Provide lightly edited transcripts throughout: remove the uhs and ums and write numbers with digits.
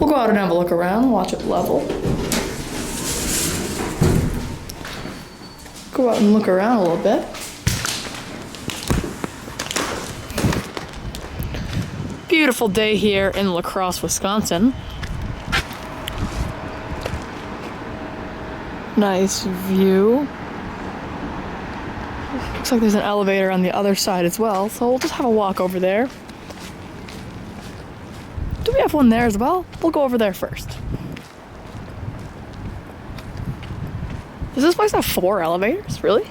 We'll go out and have a look around, watch it level. Go out and look around a little bit. Beautiful day here in La Crosse, Wisconsin. Nice view. Looks like there's an elevator on the other side as well, so we'll just have a walk over there. Do we have one there as well? We'll go over there first. Does this place have 4 elevators? Really?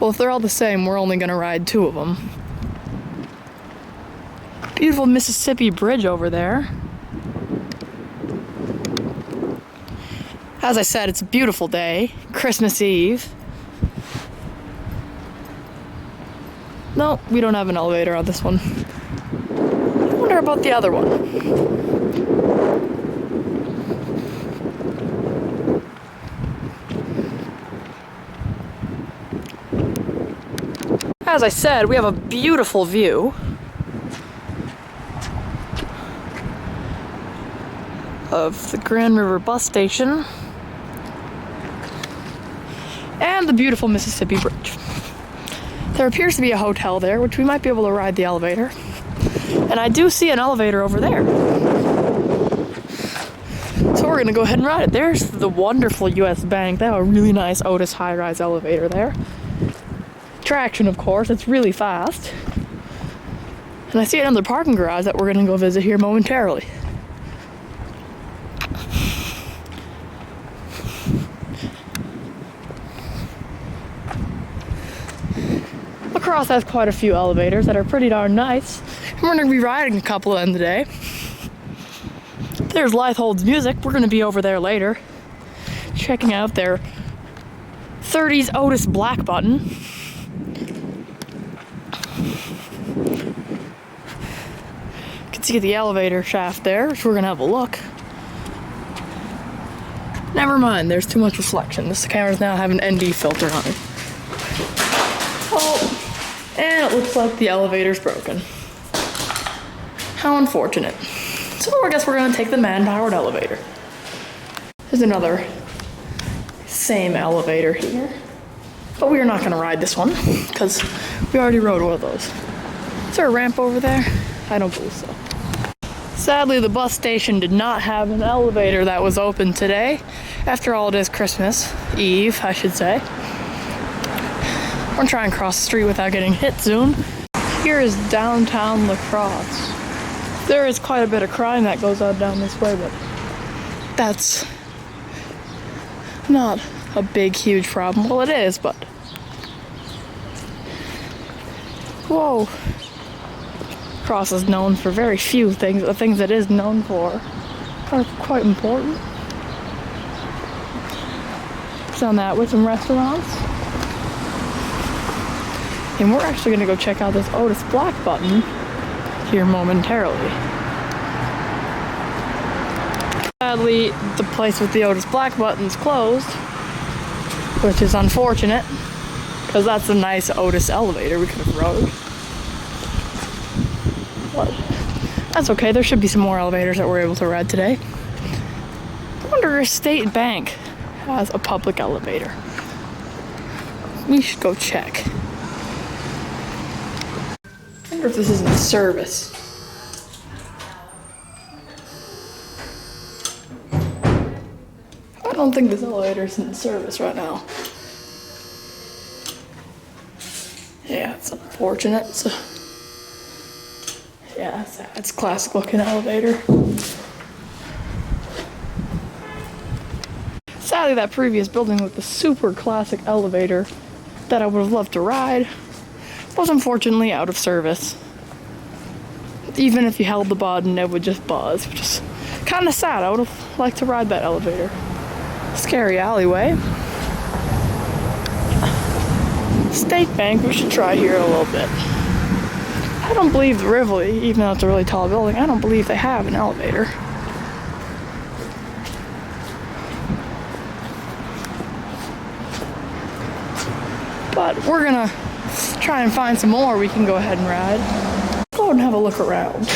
Well, if they're all the same, we're only gonna ride 2 of them. Beautiful Mississippi Bridge over there. As I said, it's a beautiful day. Christmas Eve. No, we don't have an elevator on this one. I wonder about the other one. As I said, we have a beautiful view of the Grand River bus station and the beautiful Mississippi Bridge. There appears to be a hotel there, which we might be able to ride the elevator. And I do see an elevator over there. So we're gonna go ahead and ride it. There's the wonderful US Bank. They have a really nice Otis high-rise elevator there. Traction, of course, it's really fast. And I see another parking garage that we're gonna go visit here momentarily. La Crosse has quite a few elevators that are pretty darn nice. And we're gonna be riding a couple of them today. There's Leithold's Music. We're gonna be over there later, checking out their 30s Otis Black Button. You can see the elevator shaft there, which we're gonna have a look. Never mind, there's too much reflection. This camera's now have an ND filter on it. Oh, and it looks like the elevator's broken. How unfortunate. So I guess we're gonna take the man-powered elevator. There's another same elevator here. But we are not gonna ride this one, because we already rode one of those. Is there a ramp over there? I don't believe so. Sadly, the bus station did not have an elevator that was open today. After all, it is Christmas Eve, I should say. We're gonna try and cross the street without getting hit soon. Here is downtown La Crosse. There is quite a bit of crime that goes on down this way, but that's not a big, huge problem. Well, it is, but... Whoa. Crosse is known for very few things. The things it is known for are quite important. Done that with some restaurants. And we're actually gonna go check out this Otis Black Button here momentarily. Sadly, the place with the Otis Black Button's closed, which is unfortunate, because that's a nice Otis elevator we could have rode. But that's okay, there should be some more elevators that we're able to ride today. I wonder if State Bank has a public elevator. We should go check. I wonder if this is in service. I don't think this elevator is in service right now. Yeah, it's unfortunate. Yeah, it's a classic looking elevator. Sadly, that previous building with the super classic elevator that I would have loved to ride was unfortunately out of service. Even if you held the button, it would just buzz, which is kind of sad. I would have liked to ride that elevator. Scary alleyway. State Bank, we should try here a little bit. I don't believe the Rivoli, even though it's a really tall building, I don't believe they have an elevator. But we're gonna try and find some more we can go ahead and ride. Go and have a look around.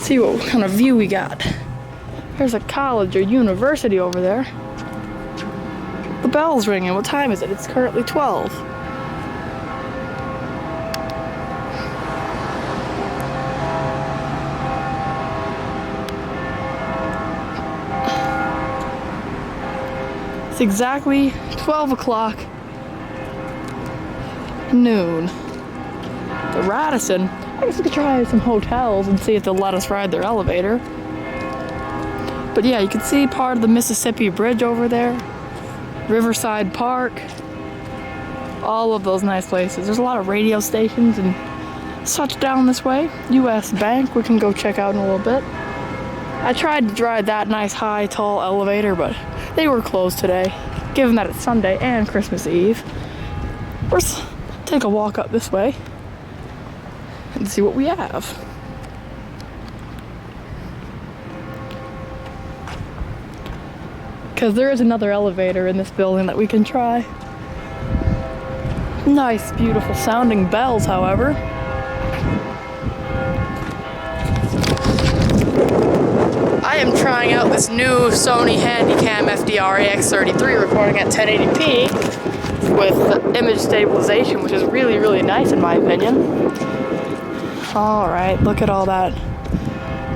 See what kind of view we got. There's a college or university over there. The bell's ringing. What time is it? It's currently 12. It's exactly 12 o'clock noon. The Radisson. I guess we could try some hotels and see if they'll let us ride their elevator. But yeah, you can see part of the Mississippi Bridge over there. Riverside Park. All of those nice places. There's a lot of radio stations and such down this way. US Bank, we can go check out in a little bit. I tried to ride that nice high tall elevator, but they were closed today, given that it's Sunday and Christmas Eve. Let's take a walk up this way and see what we have. Because there is another elevator in this building that we can try. Nice, beautiful sounding bells, however. I am trying out this new Sony Handycam FDR-AX33 recording at 1080p with image stabilization, which is really, really nice in my opinion. Alright, look at all that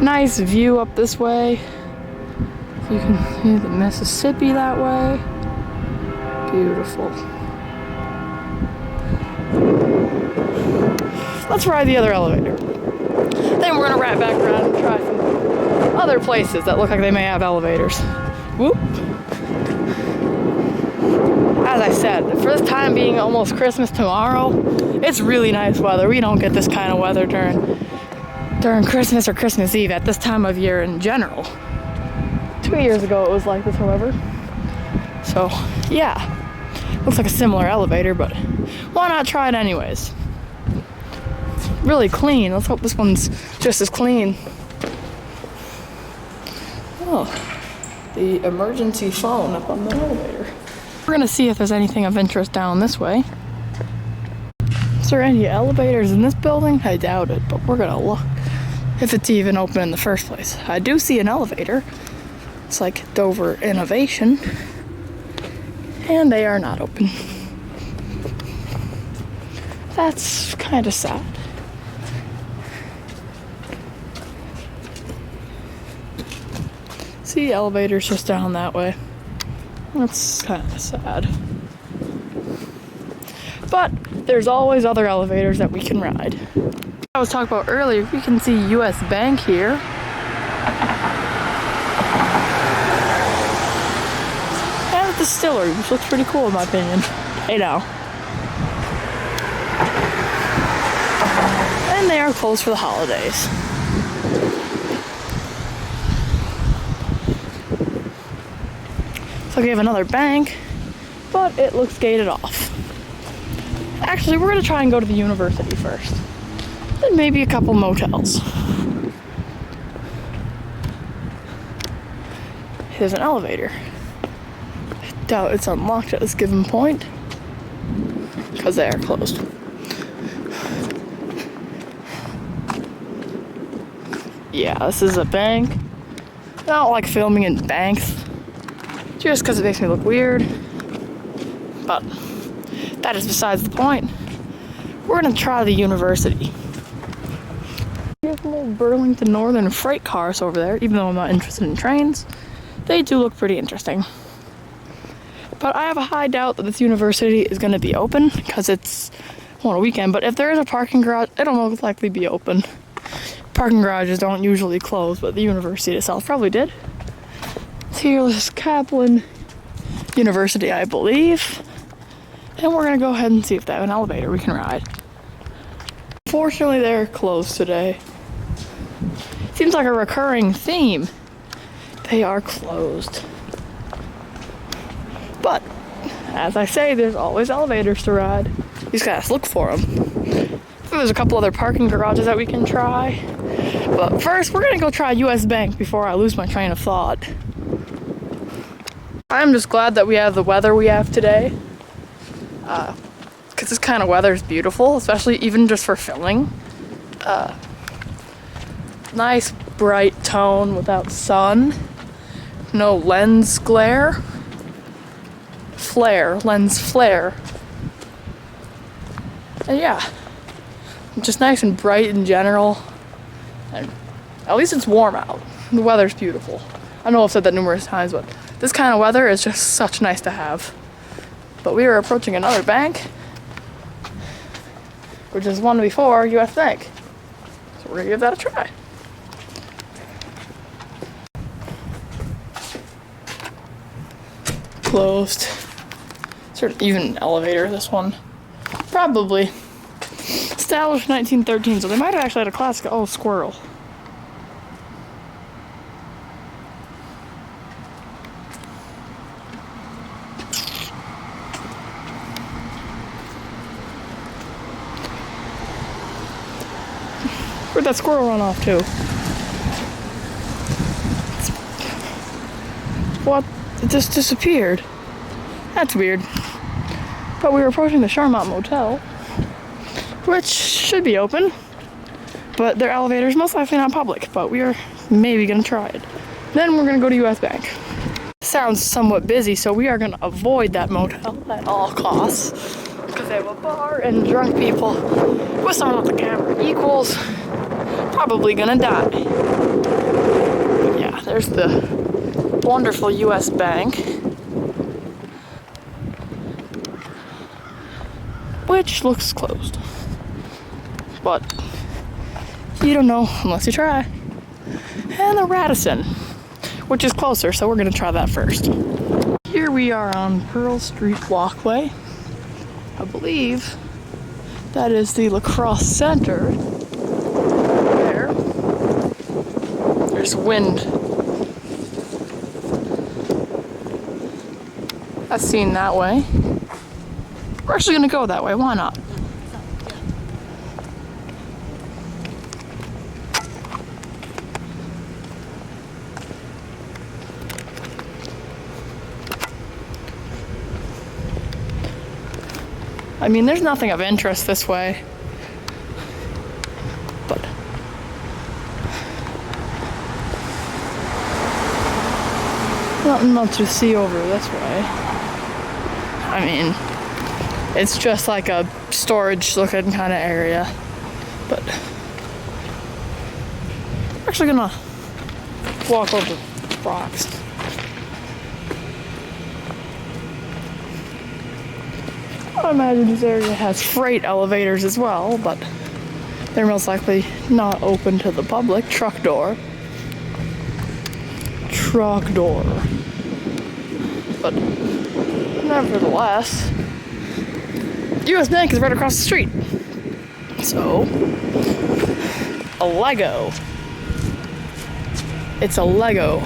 nice view up this way. You can see the Mississippi that way. Beautiful. Let's ride the other elevator. Then we're gonna wrap back around and try some other places that look like they may have elevators. Whoop. As I said, for this time being almost Christmas tomorrow, it's really nice weather. We don't get this kind of weather during Christmas or Christmas Eve at this time of year in general. 2 years ago it was like this, however. So, yeah. Looks like a similar elevator, but why not try it anyways? Really clean. Let's hope this one's just as clean. Oh, the emergency phone up on the elevator. We're gonna see if there's anything of interest down this way. Is there any elevators in this building? I doubt it, but we're gonna look if it's even open in the first place. I do see an elevator. It's like Dover Innovation, and they are not open. That's kind of sad. See, elevators just down that way. That's kind of sad. But there's always other elevators that we can ride. I was talking about earlier, we can see US Bank here. And the distillery, which looks pretty cool in my opinion. Hey now. And they are closed for the holidays. So we have another bank, but it looks gated off. Actually, we're gonna try and go to the university first. Then maybe a couple motels. There's an elevator. I doubt it's unlocked at this given point, because they are closed. Yeah, this is a bank. I don't like filming in banks, just because it makes me look weird. But that is besides the point. We're gonna try the university. We have some old Burlington Northern freight cars over there, even though I'm not interested in trains. They do look pretty interesting. But I have a high doubt that this university is gonna be open because it's on a weekend. But if there is a parking garage, it'll most likely be open. Parking garages don't usually close, but the university itself probably did. Here is Kaplan University, I believe. And we're gonna go ahead and see if they have an elevator we can ride. Unfortunately, they're closed today. Seems like a recurring theme. They are closed. But, as I say, there's always elevators to ride. You just gotta look for them. There's a couple other parking garages that we can try. But first, we're gonna go try US Bank before I lose my train of thought. I'm just glad that we have the weather we have today. Because this kind of weather is beautiful, especially even just for filming. Nice bright tone without sun. No lens glare. Lens flare. And yeah, just nice and bright in general. And at least it's warm out. The weather's beautiful. I know I've said that numerous times, but this kind of weather is just such nice to have. But we are approaching another bank, which is one before US Bank. So we're gonna give that a try. Closed. Even an elevator, this one. Probably. Established in 1913, so they might have actually had a classic. Oh, squirrel. Where'd that squirrel run off to? What? It just disappeared. That's weird. But we were approaching the Charmont Motel, which should be open, but their elevator is most likely not public, but we are maybe gonna try it. Then we're gonna go to US Bank. Sounds somewhat busy, so we are gonna avoid that motel at all costs, because they have a bar and drunk people with someone with a camera equals probably gonna die. But yeah, there's the wonderful US Bank, which looks closed. But you don't know unless you try. And the Radisson, which is closer, so we're gonna try that first. Here we are on Pearl Street Walkway. I believe that is the Lacrosse Center. There. There's wind. That's seen that way. We're actually gonna go that way, why not? I mean, there's nothing of interest this way, but nothing much to see over this way. I mean, it's just like a storage looking kind of area, but we're actually gonna walk over rocks. I imagine this area has freight elevators as well, but they're most likely not open to the public. Truck door. But nevertheless, US Bank is right across the street. So, a Lego. It's a Lego.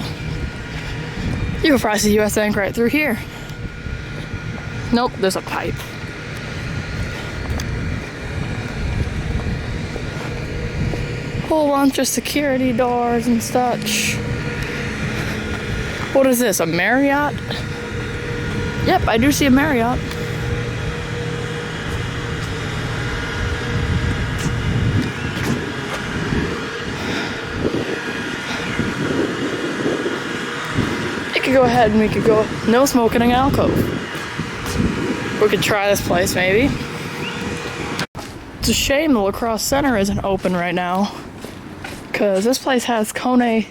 You can probably see US Bank right through here. Nope, there's a pipe. Whole bunch of security doors and such. What is this, a Marriott? Yep, I do see a Marriott. You could go ahead and we could go no smoking in an alcove. We could try this place maybe. It's a shame the Lacrosse Center isn't open right now, because this place has Kone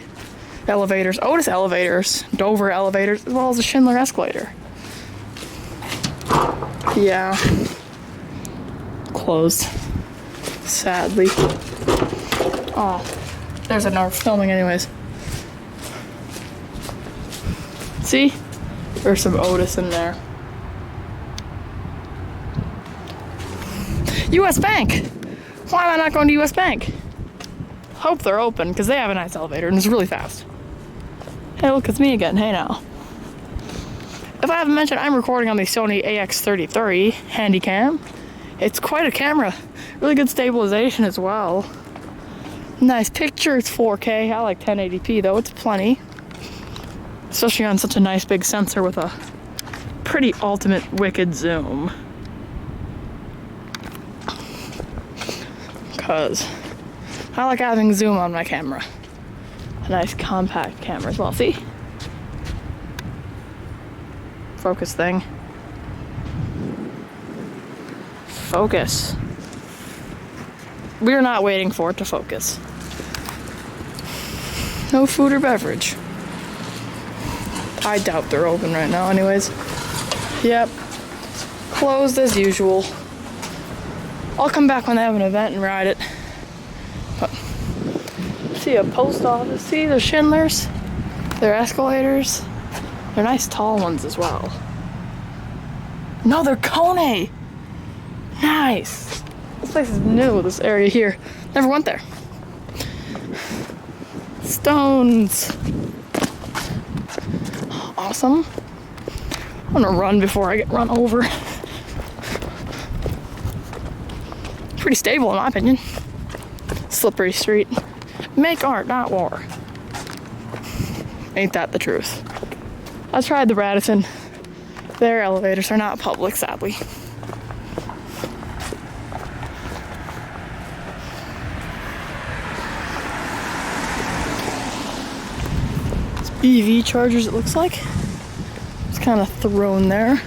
elevators, Otis elevators, Dover elevators, as well as the Schindler escalator. Yeah. Closed. Sadly. Oh, there's another filming anyways. See? There's some Otis in there. US Bank! Why am I not going to US Bank? Hope they're open, because they have a nice elevator and it's really fast. Hey, look, it's me again. Hey now. If I haven't mentioned, I'm recording on the Sony AX33 Handycam. It's quite a camera. Really good stabilization as well. Nice picture. It's 4K. I like 1080p though. It's plenty. Especially on such a nice big sensor with a pretty ultimate wicked zoom. Because I like having zoom on my camera. a nice compact camera as well. See? Focus thing. Focus. We're not waiting for it to focus. No food or beverage. I doubt they're open right now anyways. Yep. Closed as usual. I'll come back when they have an event and ride it. But, see a post office. See the Schindlers? They're escalators. They're nice tall ones as well. No, they're Kone! Nice! This place is new, this area here. Never went there. Stones. Awesome. I'm gonna run before I get run over. Pretty stable in my opinion. Slippery street. Make art, not war. Ain't that the truth? I tried the Radisson. Their elevators are not public, sadly. It's EV chargers, it looks like. It's kind of thrown there.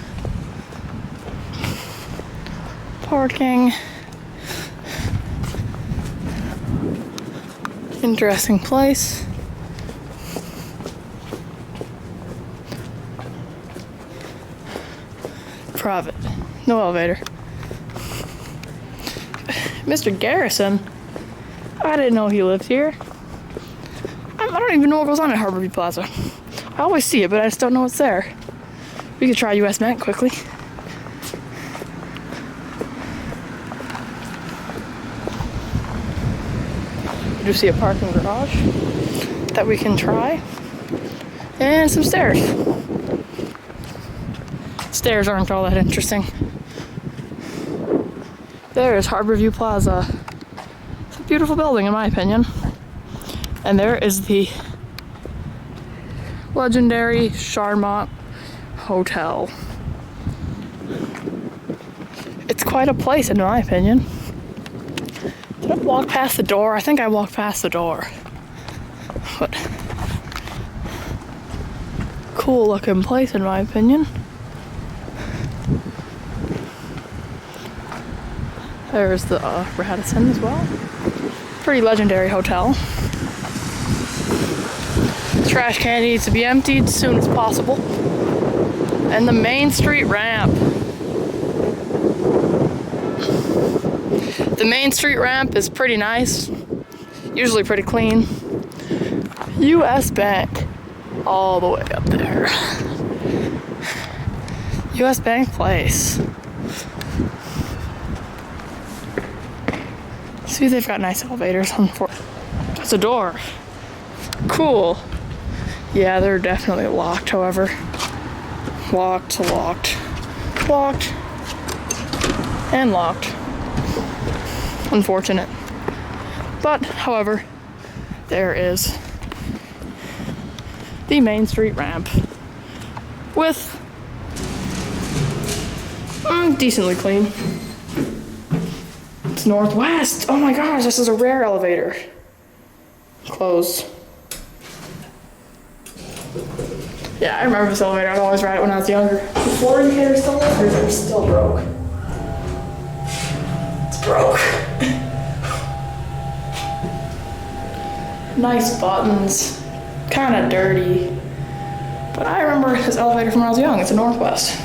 Parking. Interesting place. Private. No elevator. Mr. Garrison? I didn't know he lived here. I don't even know what goes on at Harborview Plaza. I always see it, but I just don't know what's there. We could try US Bank quickly. We do see a parking garage that we can try. And some stairs. Stairs aren't all that interesting. There's Harborview Plaza. It's a beautiful building in my opinion. And there is the legendary Charmont Hotel. It's quite a place in my opinion. Did I walk past the door? I think I walked past the door. But cool looking place in my opinion. There's the Radisson as well. Pretty legendary hotel. Trash can needs to be emptied as soon as possible. And the Main Street ramp. The Main Street ramp is pretty nice. Usually pretty clean. US Bank. All the way up there. US Bank Place. See, they've got nice elevators on for. It's a door. Cool. Yeah, they're definitely locked, however. Locked, locked, locked, and locked. Unfortunate. But, however, there is the Main Street ramp with decently clean. It's northwest. Oh my gosh, this is a rare elevator. Closed. Yeah, I remember this elevator. I'd always ride it when I was younger. The floor indicator's still there, or it's still broke. It's broke. Nice buttons. Kind of dirty. But I remember this elevator from when I was young. It's a Northwest.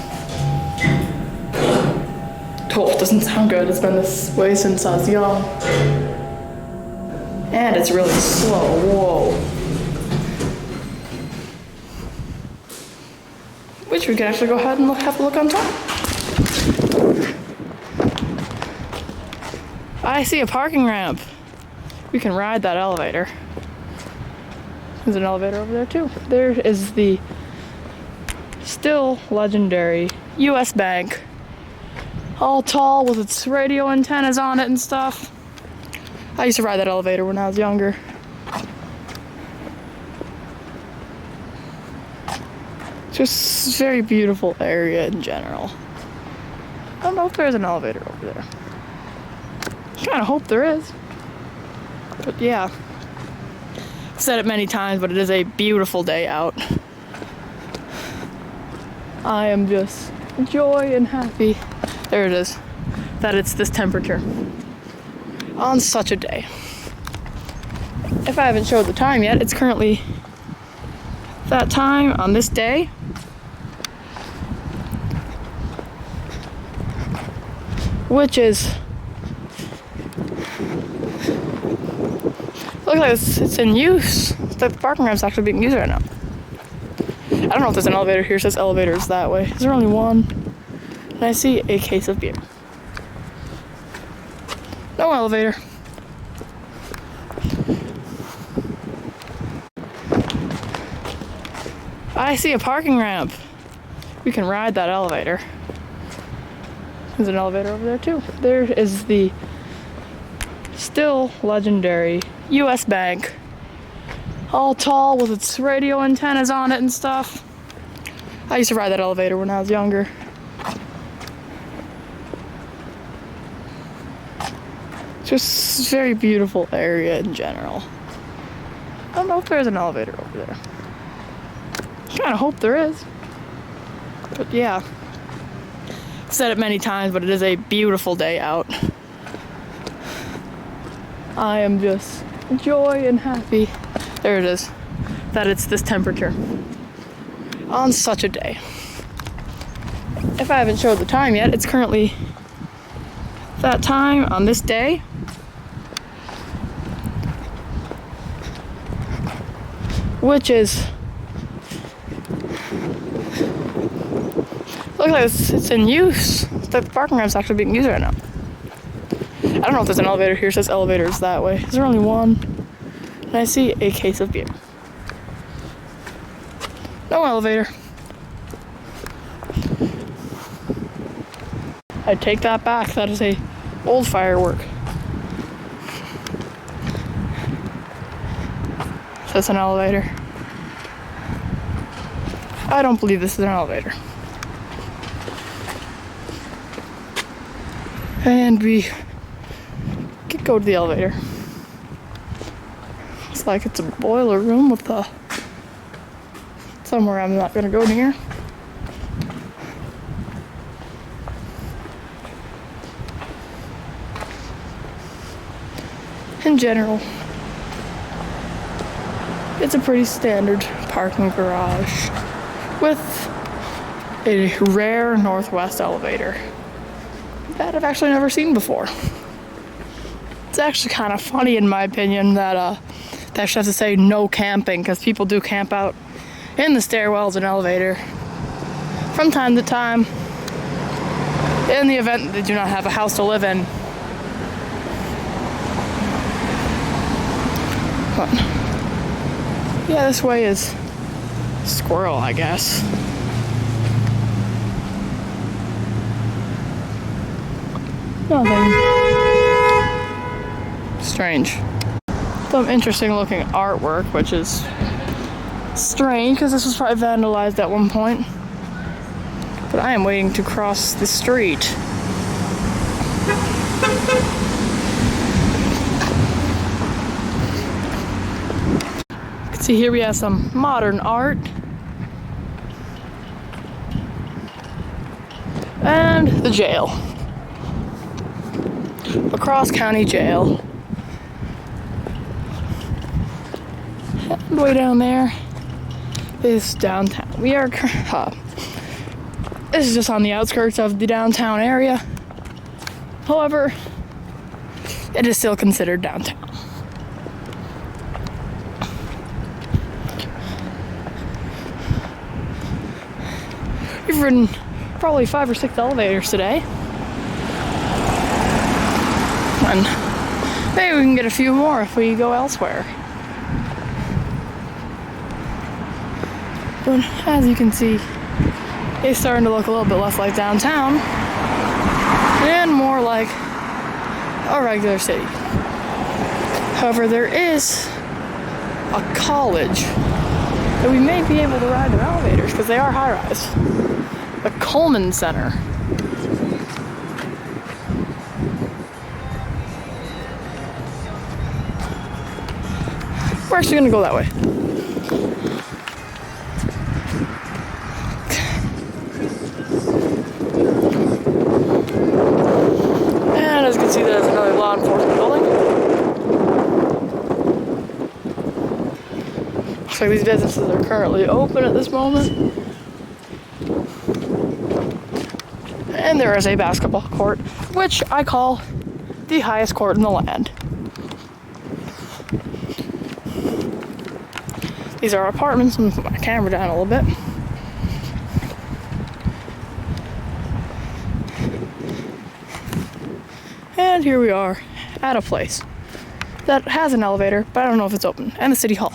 Oh, it doesn't sound good. It's been this way since I was young. And it's really slow. Whoa. Which we can actually go ahead and have a look on top. I see a parking ramp. We can ride that elevator. There's an elevator over there too. There is the still legendary US Bank. All tall with its radio antennas on it and stuff. I used to ride that elevator when I was younger. Just a very beautiful area in general. I don't know if there's an elevator over there. I kind of hope there is. But yeah. said it many times, but it is a beautiful day out. I am just joy and happy. There it is. That it's this temperature on such a day. If I haven't showed the time yet, it's currently that time on this day. Which is, looks like it's in use. The parking ramp's actually being used right now. I don't know if there's an elevator here. It says elevators that way. Is there only one? And I see a case of beer. No elevator. I see a parking ramp. We can ride that elevator. There's an elevator over there too. There is the still legendary US Bank. All tall with its radio antennas on it and stuff. I used to ride that elevator when I was younger. Just a very beautiful area in general. I don't know if there's an elevator over there. I kind of hope there is. But yeah. I've said it many times, but it is a beautiful day out. I am just joy and happy. There it is. That it's this temperature on such a day. If I haven't showed the time yet, it's currently that time on this day. Which is, looks like it's in use. The parking ramp's actually being used right now. I don't know if there's an elevator here. It says elevators that way. Is there only one? And I see a case of beer. No elevator. I take that back. That is a old firework. That's an elevator. I don't believe this is an elevator. And we could go to the elevator. It's like it's a boiler room with somewhere I'm not gonna go near. In general, it's a pretty standard parking garage with a rare Northwest elevator that I've actually never seen before. It's actually kind of funny in my opinion that they actually have to say no camping, because people do camp out in the stairwells and elevator from time to time in the event that they do not have a house to live in. But yeah, this way is squirrel, I guess. Nothing strange. Some interesting looking artwork, which is strange because this was probably vandalized at one point. But I am waiting to cross the street. You can see here we have some modern art. And the jail. La Crosse County Jail. And way down there is downtown. We are, this is just on the outskirts of the downtown area. However, it is still considered downtown. We've ridden probably 5 or 6 elevators today. And maybe we can get a few more if we go elsewhere. But as you can see, it's starting to look a little bit less like downtown and more like a regular city. However, there is a college that we may be able to ride in elevators because they are high-rise. The Coleman Center. We're actually gonna go that way. And as you can see, there's another law enforcement building. Looks like these businesses are currently open at this moment. And there is a basketball court, which I call the highest court in the land. These are apartments. I'm gonna put my camera down a little bit. And here we are at a place that has an elevator, but I don't know if it's open. And the city hall.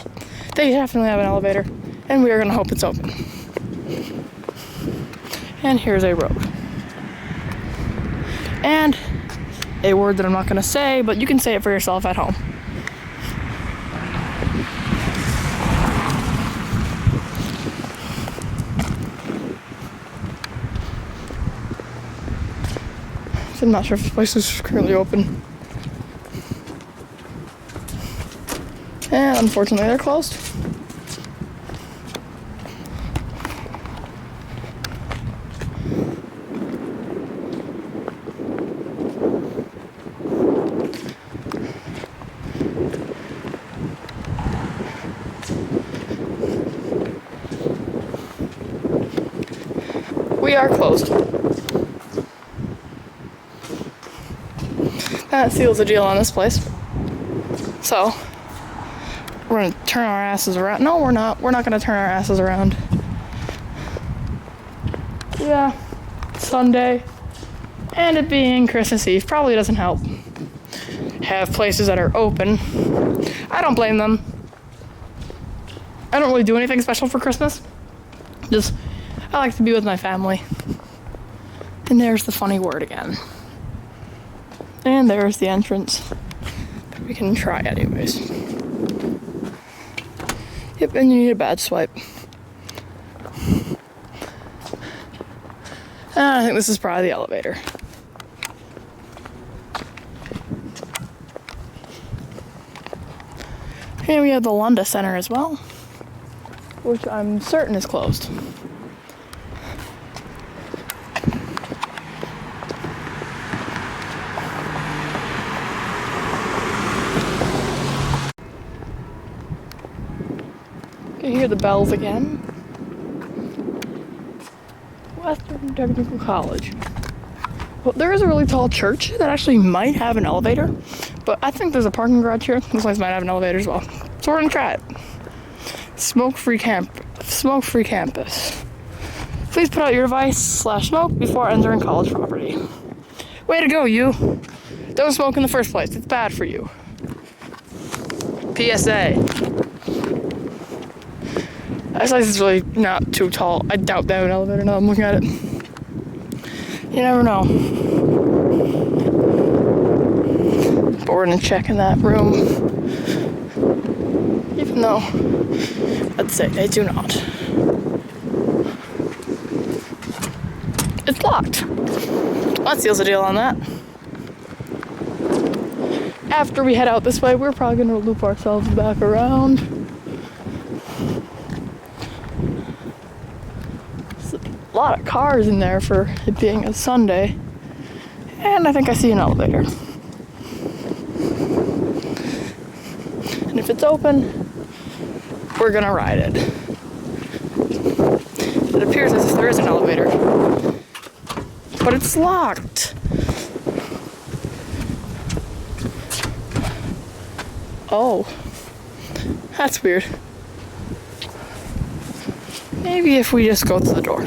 They definitely have an elevator, and we are gonna hope it's open. And here's a road. And a word that I'm not gonna say, but you can say it for yourself at home. I'm not sure if this place is currently open. And unfortunately, they're closed. We are closed. That seals the deal on this place. So, we're gonna turn our asses around. No, we're not. We're not gonna turn our asses around. Yeah, Sunday. And it being Christmas Eve probably doesn't help. Have places that are open. I don't blame them. I don't really do anything special for Christmas. Just, I like to be with my family. And there's the funny word again. And there's the entrance. We can try anyways. Yep, and you need a badge swipe. And I think this is probably the elevator. And we have the Lunda Center as well, which I'm certain is closed. You hear the bells again. Western Technical College. Well, there is a really tall church that actually might have an elevator, but I think there's a parking garage here. This place might have an elevator as well. So we're gonna try it. Smoke-free campus. Please put out your device/smoke before entering college property. Way to go, you. Don't smoke in the first place. It's bad for you. PSA. This place is really not too tall. I doubt they have an elevator now I'm looking at it. You never know. But we're gonna check in that room. Even though, let's say they do not. It's locked. That seals the deal on that. After we head out this way, we're probably gonna loop ourselves back around. A lot of cars in there for it being a Sunday. And I think I see an elevator. And if it's open, we're gonna ride it. It appears as if there is an elevator. But it's locked. Oh. That's weird. Maybe if we just go to the door.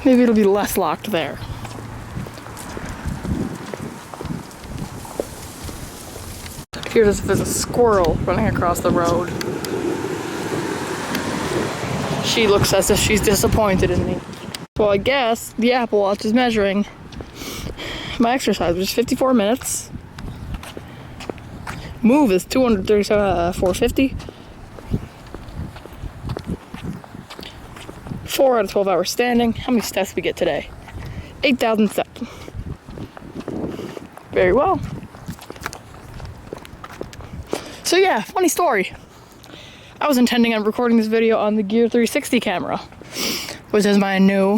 Maybe it'll be less locked there. It appears as if there's a squirrel running across the road. She looks as if she's disappointed in me. Well, I guess the Apple Watch is measuring my exercise, which is 54 minutes. Move is 450. 4 out of 12 hours standing. How many steps did we get today? 8,000 steps. Very well. So yeah, funny story. I was intending on recording this video on the Gear 360 camera, which is my new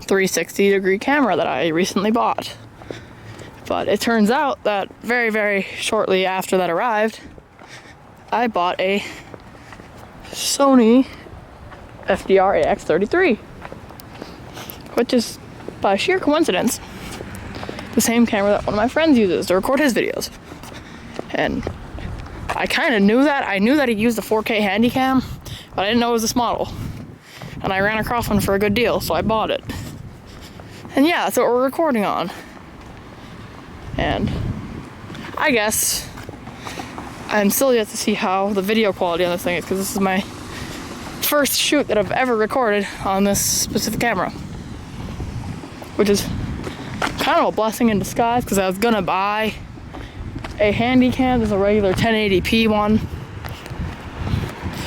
360 degree camera that I recently bought. But it turns out that very, very shortly after that arrived, I bought a Sony FDR AX33, which is, by sheer coincidence, the same camera that one of my friends uses to record his videos. And I kind of knew that. I knew that he used a 4K Handycam, but I didn't know it was this model. And I ran across one for a good deal, so I bought it. And yeah, that's what we're recording on. And I guess I'm still yet to see how the video quality on this thing is, because this is my first shoot that I've ever recorded on this specific camera, which is kind of a blessing in disguise, because I was gonna buy a Handycam. There's a regular 1080p one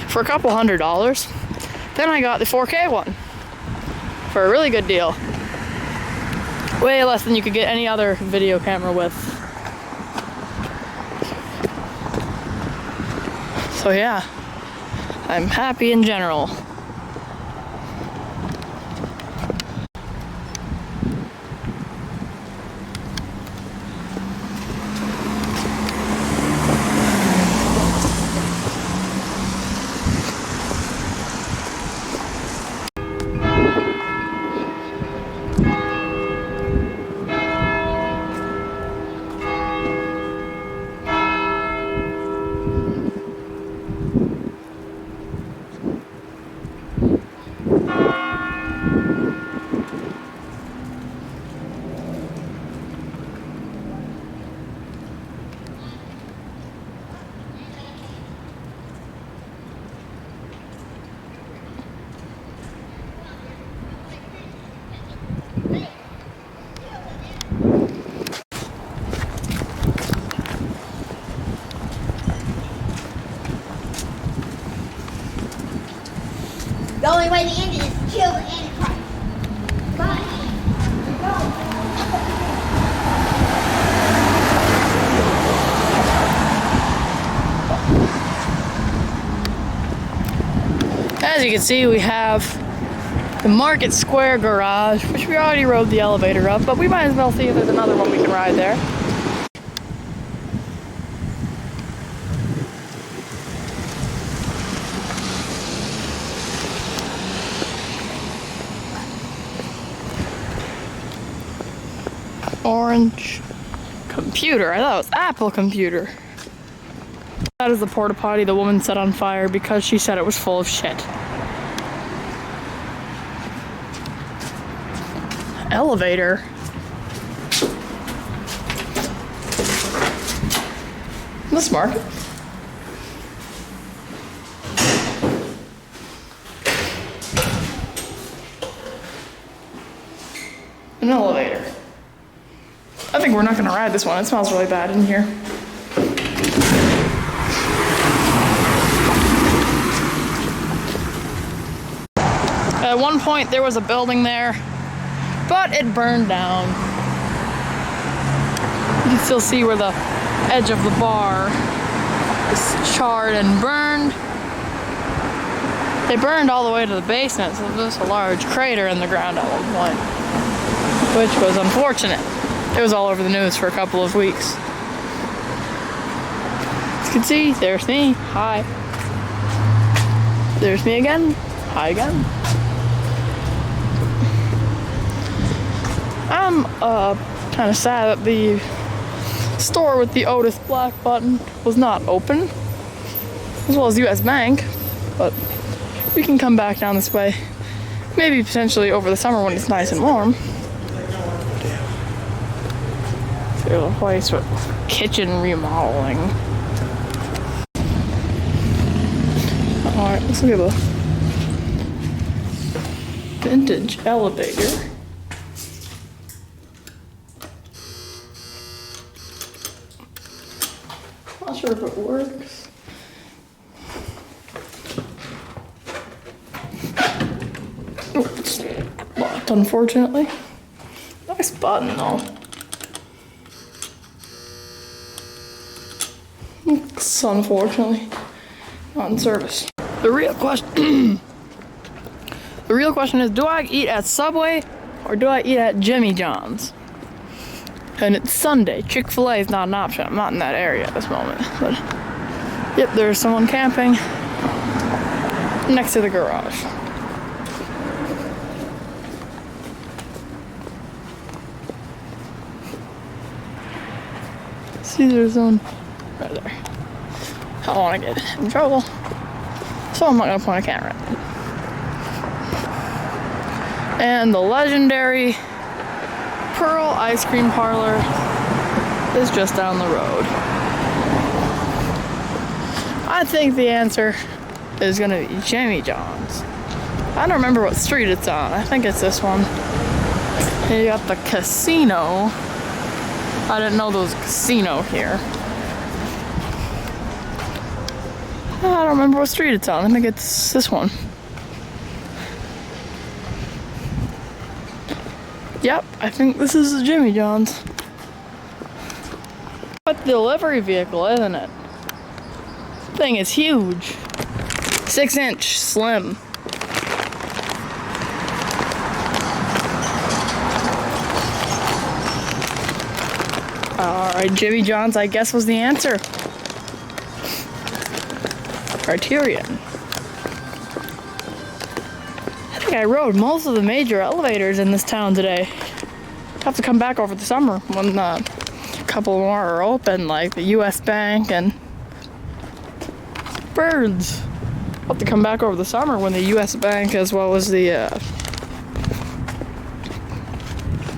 for a couple $100. Then I got the 4K one for a really good deal. Way less than you could get any other video camera with. So yeah, I'm happy in general. The only way to end it is to kill the Antichrist. But, As you can see, we have the Market Square Garage, which we already rode the elevator up, but we might as well see if there's another one we can ride there. Orange computer. I thought it was Apple computer. That is the porta potty the woman set on fire because she said it was full of shit. Elevator. This market. An elevator. I think we're not gonna ride this one. It smells really bad in here. At one point there was a building there, but it burned down. You can still see where the edge of the bar is charred and burned. They burned all the way to the basement, so there's a large crater in the ground at one point, which was unfortunate. It was all over the news for a couple of weeks. As you can see, there's me. Hi. There's me again. Hi again. I'm kind of sad that the store with the Otis Black button was not open, as well as US Bank, but we can come back down this way, maybe potentially over the summer when it's nice and warm. There's a place with kitchen remodeling. Alright, let's look at the vintage elevator. Not sure if it works. Oh, it's locked, unfortunately. Nice button, though. Looks It's unfortunately not in service. The real question is, do I eat at Subway or do I eat at Jimmy John's? And it's Sunday. Chick-fil-A is not an option. I'm not in that area at this moment. But yep, there's someone camping next to the garage. See, there's one right there. I don't want to get in trouble, so I'm not going to point a camera at it. And the legendary Pearl Ice Cream Parlor is just down the road. I think the answer is going to be Jimmy John's. I don't remember what street it's on. I think it's this one. You got the casino. I didn't know there was a casino here. I don't remember what street it's on. I think it's this one. Yep, I think this is Jimmy John's. What delivery vehicle, isn't it? Thing is huge. 6-inch slim. Alright, Jimmy John's, I guess, was the answer. Criterion. I think I rode most of the major elevators in this town today. Have to come back over the summer when a couple more are open, like the US Bank and Birds. I'll have to come back over the summer when the US Bank, as well as the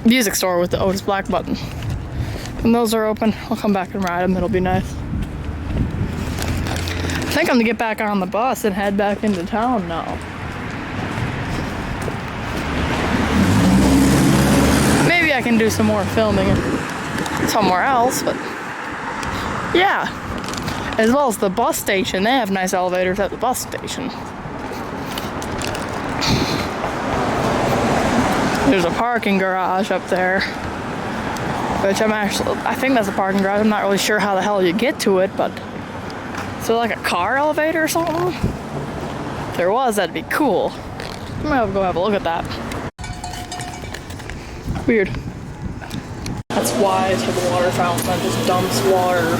music store with the Otis Black button. When those are open, I'll come back and ride them. It'll be nice. I think I'm gonna get back on the bus and head back into town now. Maybe I can do some more filming somewhere else, but yeah. As well as the bus station. They have nice elevators at the bus station. There's a parking garage up there, which I think that's a parking garage. I'm not really sure how the hell you get to it, but so like a car elevator or something? If there was, that'd be cool. I'm gonna go have a look at that. Weird. That's why it's for the water fountain that just dumps water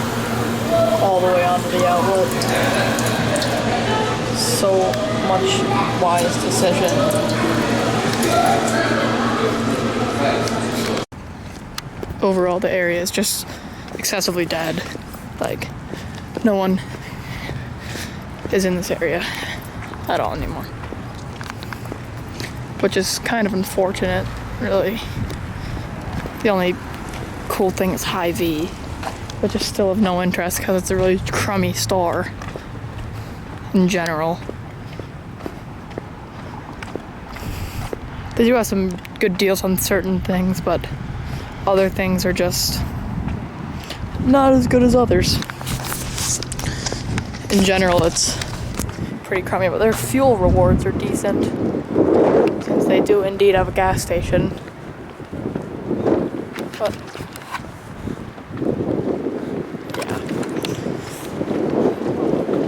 all the way onto the outlet. So much wise decision. Overall, the area is just excessively dead. Like, no one is in this area at all anymore. Which is kind of unfortunate, really. The only cool thing is Hy-Vee, which is still of no interest because it's a really crummy store in general. They do have some good deals on certain things, but other things are just not as good as others. In general, it's pretty crummy, but their fuel rewards are decent, since they do indeed have a gas station. But yeah,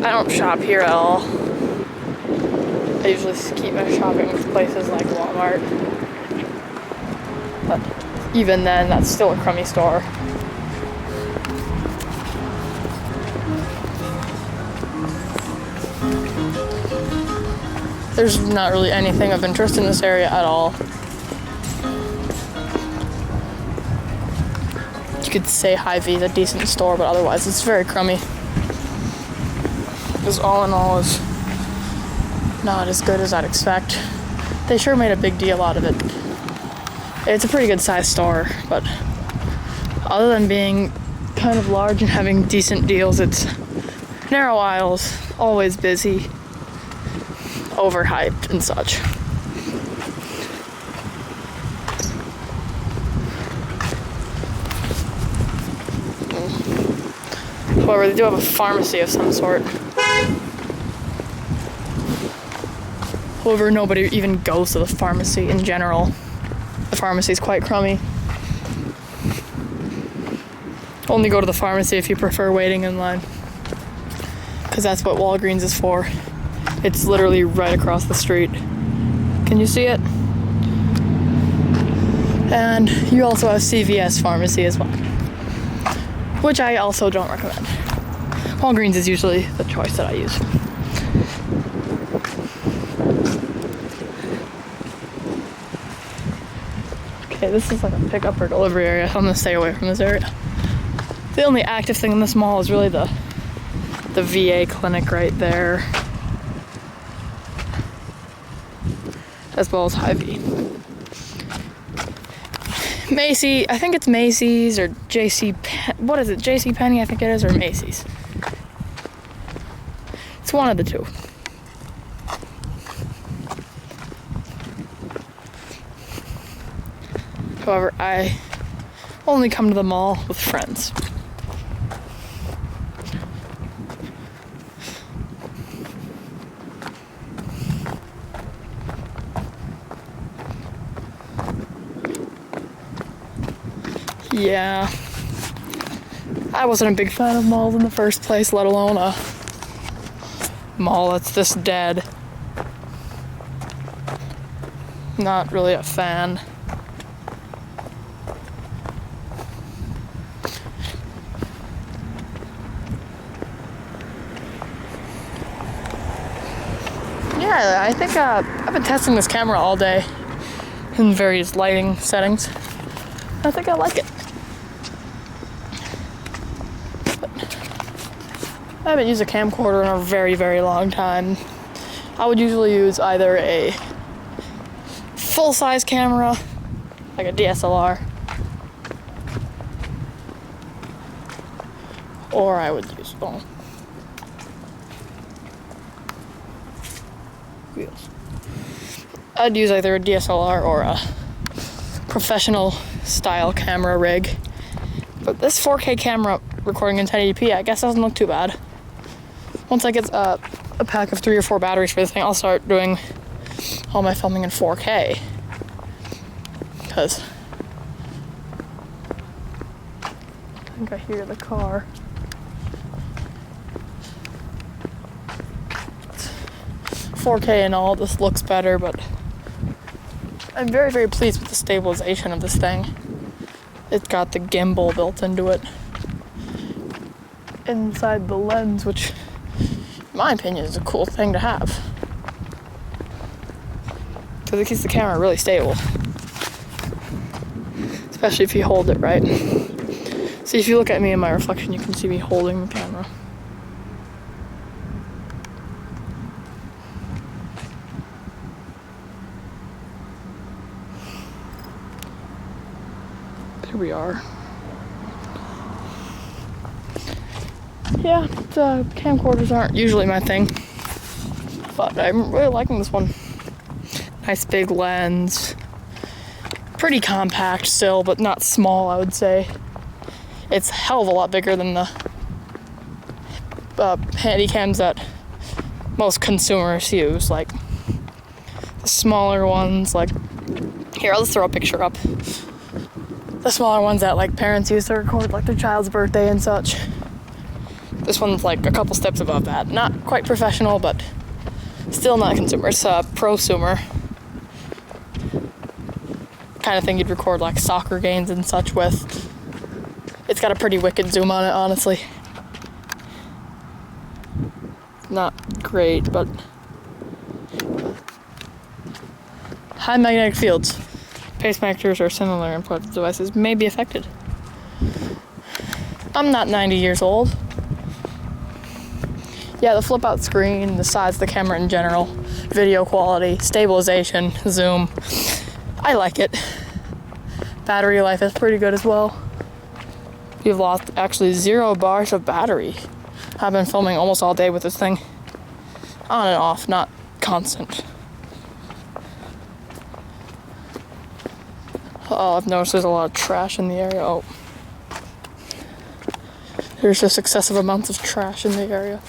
I don't shop here at all. I usually keep my shopping with places like Walmart, but even then, that's still a crummy store. There's not really anything of interest in this area at all. You could say Hy-Vee is a decent store, but otherwise it's very crummy. Because all in all is not as good as I'd expect. They sure made a big deal out of it. It's a pretty good sized store, but other than being kind of large and having decent deals, it's narrow aisles, always busy, overhyped and such. However, they do have a pharmacy of some sort. However, nobody even goes to the pharmacy in general. The pharmacy is quite crummy. Only go to the pharmacy if you prefer waiting in line. because that's what Walgreens is for. It's literally right across the street. Can you see it? And you also have CVS Pharmacy as well, which I also don't recommend. Walgreens is usually the choice that I use. Okay, this is like a pickup or delivery area. I'm gonna stay away from this area. The only active thing in this mall is really the VA clinic right there, as well as Hy-Vee. Macy's, I think it's Macy's or what is it? JC Penney, I think it is, or Macy's. It's one of the two. However, I only come to the mall with friends. Yeah, I wasn't a big fan of malls in the first place, let alone a mall that's this dead. Not really a fan. Yeah, I think I've been testing this camera all day in various lighting settings. I think I like it. I haven't used a camcorder in a very, very long time. I would usually use either a full-size camera, like a DSLR, or I would use, wheels. I'd use either a DSLR or a professional style camera rig. But this 4K camera recording in 1080p, I guess doesn't look too bad. Once I get a pack of 3 or 4 batteries for this thing, I'll start doing all my filming in 4K. Because I think I hear the car. 4K and all, this looks better, but I'm very, very pleased with the stabilization of this thing. It's got the gimbal built into it inside the lens, which in my opinion is a cool thing to have, because it keeps the camera really stable, especially if you hold it right. See, if you look at me in my reflection, you can see me holding the camera. Here we are. Yeah, the camcorders aren't usually my thing, but I'm really liking this one. Nice big lens. Pretty compact still, but not small, I would say. It's a hell of a lot bigger than the handy cams that most consumers use. Like the smaller ones, like, here, I'll just throw a picture up. The smaller ones that like parents use to record like their child's birthday and such. This one's like a couple steps above that. Not quite professional, but still not consumer. It's prosumer. Kind of thing you'd record like soccer games and such with. It's got a pretty wicked zoom on it, honestly. Not great, but high magnetic fields. Pacemakers or similar input devices may be affected. I'm not 90 years old. Yeah, the flip out screen, the size of the camera in general, video quality, stabilization, zoom, I like it. Battery life is pretty good as well. You've lost actually 0 bars of battery. I've been filming almost all day with this thing. On and off, not constant. Oh, I've noticed there's a lot of trash in the area. Oh. There's just excessive amounts of trash in the area.